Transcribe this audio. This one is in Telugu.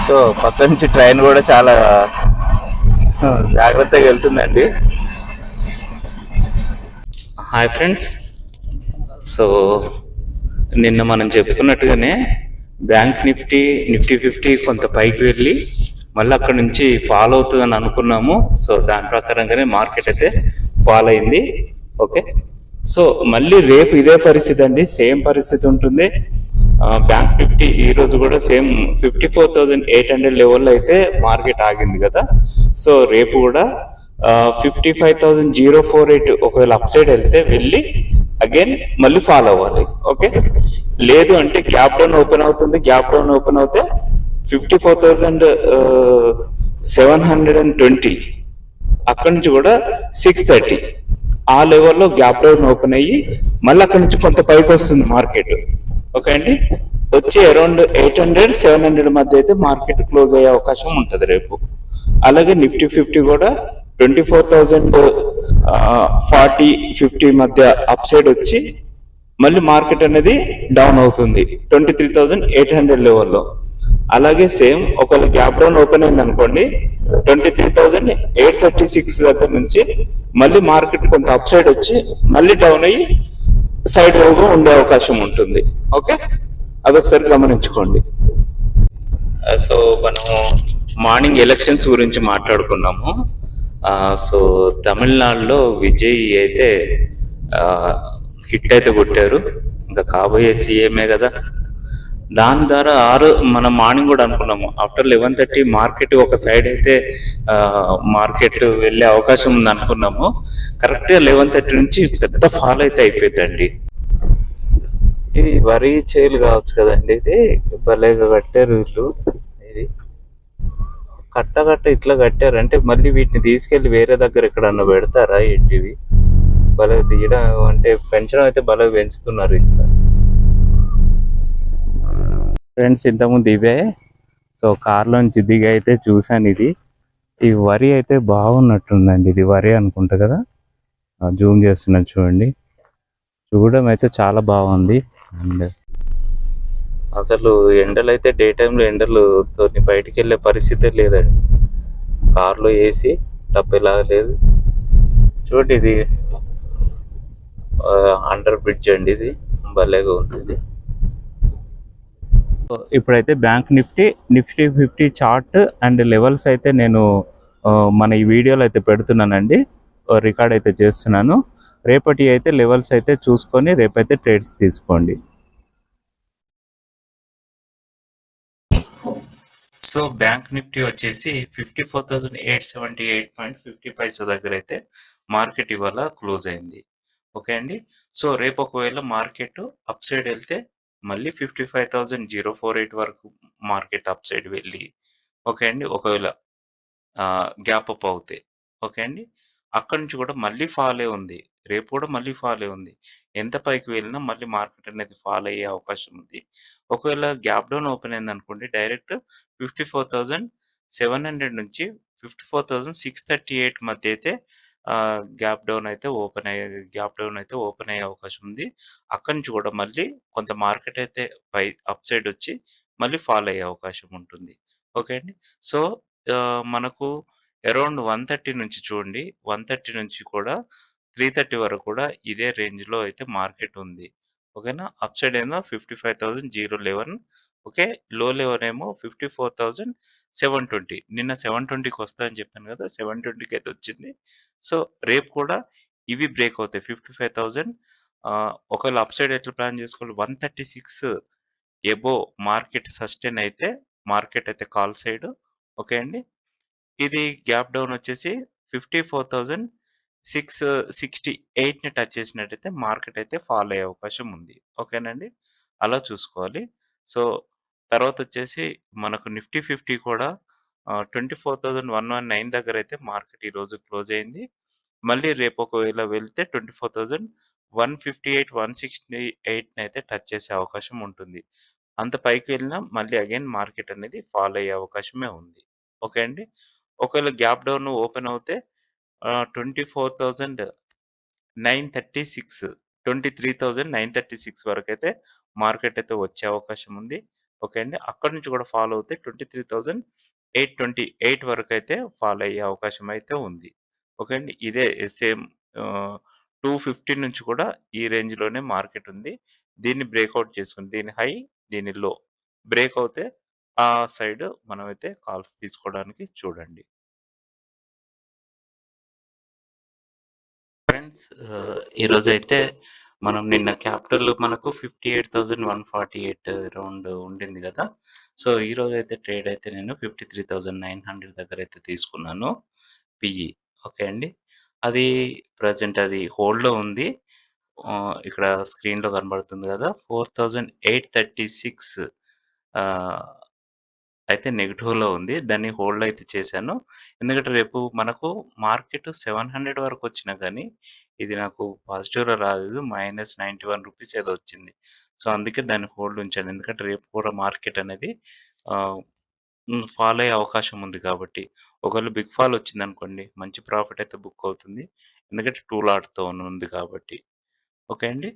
సో పక్క నుంచి ట్రైన్ కూడా చాలా జాగ్రత్తగా వెళ్తుందండి. Hi friends. సో నిన్న మనం చెప్పుకున్నట్టుగానే బ్యాంక్ నిఫ్టీ 50 కొంత పైకి వెళ్ళి మళ్ళీ అక్కడ నుంచి ఫాలో అవుతుందని అనుకున్నాము. సో దాని ప్రకారంగానే మార్కెట్ అయితే ఫాలో అయింది. ఓకే, సో మళ్ళీ రేపు ఇదే పరిస్థితి అండి, సేమ్ పరిస్థితి ఉంటుంది. బ్యాంక్ నిఫ్టీ ఈ రోజు కూడా సేమ్ 54,800 లెవెల్లో అయితే మార్కెట్ ఆగింది కదా. సో రేపు కూడా 55,048 ఒకవేళ అప్ సైడ్ వెళ్తే వెళ్ళి అగైన్ మళ్ళీ ఫాలో అవ్వాలి. ఓకే, లేదు అంటే గ్యాప్ డౌన్ ఓపెన్ అవుతుంది. గ్యాప్ డౌన్ ఓపెన్ అవుతే 54,720 అక్కడి నుంచి కూడా 630 ఆ లెవెల్లో గ్యాప్ డౌన్ ఓపెన్ అయ్యి మళ్ళీ అక్కడి నుంచి కొంత పైకి వస్తుంది మార్కెట్. ఓకే అండి, వచ్చి అరౌండ్ 800-700 మధ్య అయితే మార్కెట్ క్లోజ్ అయ్యే అవకాశం ఉంటుంది రేపు. అలాగే నిఫ్టీ 50 కూడా 24,040-50 మధ్య అప్ సైడ్ వచ్చి మళ్ళీ మార్కెట్ అనేది డౌన్ అవుతుంది 23,800 లెవెల్లో. అలాగే సేమ్ ఒకవేళ గ్యాప్ డౌన్ ఓపెన్ అయింది అనుకోండి 23,836 దగ్గర నుంచి మళ్ళీ మార్కెట్ కొంత అప్ సైడ్ వచ్చి మళ్ళీ డౌన్ అయ్యి సైడ్ వేవ్గా ఉండే అవకాశం ఉంటుంది. ఓకే, అదొకసారి గమనించుకోండి. సో మనము మార్నింగ్ ఎలక్షన్స్ గురించి మాట్లాడుకున్నాము. సో తమిళనాడులో విజయ్ అయితే హిట్ అయితే కొట్టారు, ఇంకా కాబోయే సీఎంఏ కదా. దాని ద్వారా మనం మార్నింగ్ కూడా అనుకున్నాము ఆఫ్టర్ 11:30 మార్కెట్ ఒక సైడ్ అయితే మార్కెట్ వెళ్ళే అవకాశం ఉంది అనుకున్నాము. కరెక్ట్గా 11:30 నుంచి పెద్ద ఫాల్ అయితే అయిపోయిందండి. ఇది వరి చేలు కావచ్చు కదండి, ఇది భలేగా కట్టారు వీళ్ళు. ఇది కట్ట ఇట్లా కట్టారు అంటే మళ్ళీ వీటిని తీసుకెళ్లి వేరే దగ్గర ఎక్కడన్నా పెడతారా ఏంటివి? భలే తీయడం అంటే పెంచడం అయితే భలే పెంచుతున్నారు ఇక్కడ. ఫ్రెండ్స్ ఇంతకుముందు ఇవే, సో కార్లోంచి దిగి అయితే చూశాను. ఈ వరి అయితే బాగున్నట్టుందండి. ఇది వరి అనుకుంటా కదా, జూమ్ చేస్తున్నాను చూడండి. చూడడం అయితే చాలా బాగుంది. అండ్ అసలు ఎండలు అయితే డే టైంలో ఎండలతో బయటికి వెళ్ళే పరిస్థితే లేదండి. కార్లో ఏసీ తప్పేలాగా లేదు. చూడండి, ఇది అండర్ బ్రిడ్జ్ అండి, ఇది భలేగా ఉంది. ఇప్పుడైతే bank Nifty 50 chart and levels అయితే నేను మన ఈ వీడియోలో అయితే పెడుతున్నానండి, రికార్డ్ అయితే చేస్తున్నాను. రేపటి అయితే లెవెల్స్ అయితే చూసుకొని రేపైతే ట్రేడ్స్ తీసుకోండి. సో బ్యాంక్ నిఫ్టీ వచ్చేసి 54,878.50 దగ్గర అయితే మార్కెట్ ఇవాళ క్లోజ్ అయింది. ఓకే అండి, సో రేపు ఒకవేళ మార్కెట్ అప్ సైడ్ వెళ్తే మళ్ళీ 55,048 వరకు మార్కెట్ అప్ సైడ్ వెళ్ళి, ఓకే అండి, ఒకవేళ గ్యాప్ అప్ అవుతాయి. ఓకే అండి, అక్కడి నుంచి కూడా మళ్ళీ ఫాల్ ఉంది. రేపు కూడా మళ్ళీ ఫాల్ ఉంది. ఎంత పైకి వెళ్ళినా మళ్ళీ మార్కెట్ అనేది ఫాల్ అయ్యే అవకాశం ఉంది. ఒకవేళ గ్యాప్ డౌన్ ఓపెన్ అయింది అనుకోండి, డైరెక్ట్ 54,700 నుంచి 54,638 మధ్య అయితే గ్యాప్ డౌన్ అయితే ఓపెన్ అయ్యే అవకాశం ఉంది. అక్కడి నుంచి కూడా మళ్ళీ కొంత మార్కెట్ అయితే అప్ సైడ్ వచ్చి మళ్ళీ ఫాల్ అయ్యే అవకాశం ఉంటుంది. ఓకే అండి, సో మనకు అరౌండ్ 130 నుంచి చూడండి, 130 నుంచి కూడా 330 వరకు కూడా ఇదే రేంజ్లో అయితే మార్కెట్ ఉంది. ఓకేనా, అప్ సైడ్ ఏమో 55,011. ఓకే, లో లెవెల్ ఏమో 54,720. నిన్న 720కి వస్తుందని చెప్పాను కదా, 720కి అయితే వచ్చింది. సో రేపు కూడా ఇవి బ్రేక్ అవుతాయి 55,000. ఒకవేళ అప్ సైడ్ ఎట్లా ప్లాన్ చేసుకోవాలి, 136 ఎబో మార్కెట్ సస్టైన్ అయితే మార్కెట్ అయితే కాల్ సైడ్. ఓకే అండి, ఇది గ్యాప్ డౌన్ వచ్చేసి 54,668ని టచ్ చేసినట్టయితే మార్కెట్ అయితే ఫాల్ అయ్యే అవకాశం ఉంది. ఓకేనండి, అలా చూసుకోవాలి. సో తర్వాత వచ్చేసి మనకు నిఫ్టీ 50 కూడా 24,119 దగ్గర అయితే మార్కెట్ ఈరోజు క్లోజ్ అయింది. మళ్ళీ రేపు ఒకవేళ వెళ్తే 24,158, 168 అయితే టచ్ చేసే అవకాశం ఉంటుంది. అంత పైకి వెళ్ళినా మళ్ళీ అగైన్ మార్కెట్ అనేది ఫాల్ అయ్యే అవకాశమే ఉంది. ఓకే అండి, ఒకవేళ గ్యాప్ డౌన్ ఓపెన్ అవుతే 23,936 వరకు అయితే మార్కెట్ అయితే వచ్చే అవకాశం ఉంది. ఓకే అండి. అక్కడి నుంచి కూడా ఫాలో అవుతే 23,828 వరకైతే ఫాలో అయ్యే అవకాశం అయితే ఉంది. ఓకే అండి. ఇదే సేమ్ 250 నుంచి కూడా ఈ రేంజ్‌లోనే మార్కెట్ ఉంది. దీన్ని బ్రేకౌట్ చేసుకొని దీని హై, దీని లో బ్రేక్ అవుతే ఆ సైడ్ మనమైతే కాల్స్ తీసుకోవడానికి చూడండి. ఫ్రెండ్స్ ఈరోజైతే మనం నిన్న క్యాపిటల్ మనకు 58,148 అరౌండ్ ఉండింది గదా! సో, ఈరోజైతే ట్రేడ్ అయితే నేను 53,900 దగ్గరైతే తీసుకున్నాను. పిఈ. ఓకే అండి. అది ప్రెజెంట్ అది హోల్డ్‌లో ఉంది. ఇక్కడ స్క్రీన్‌లో కనబడుతుంది గదా! 4,836 ఆహ్, అయితే నెగెటివ్‌లో ఉంది. దాన్ని హోల్డ్ అయితే చేశాను. ఎందుకంటే రేపు మనకు మార్కెట్ 700 వరకొచ్చినా గానీ, ఇది నాకు పాజిటివ్‌లో రాలేదు. -91 ఏదో వచ్చింది. సో, అందుకే దాన్ని హోల్డ్ ఉంచాను. ఎందుకంటే రేపు కూడా మార్కెట్ అనేది ఆహ్, ఫాల్ అయ్యే అవకాశం ఉంది కాబట్టి. ఒకవేళ బిగ్ ఫాల్ వచ్చిందనుకోండి, మంచి ప్రాఫిట్ అయితే బుక్ అవుతుంది. ఎందుకంటే 2 లాట్‌తో ఉంది కాబట్టి. ఓకే అండి.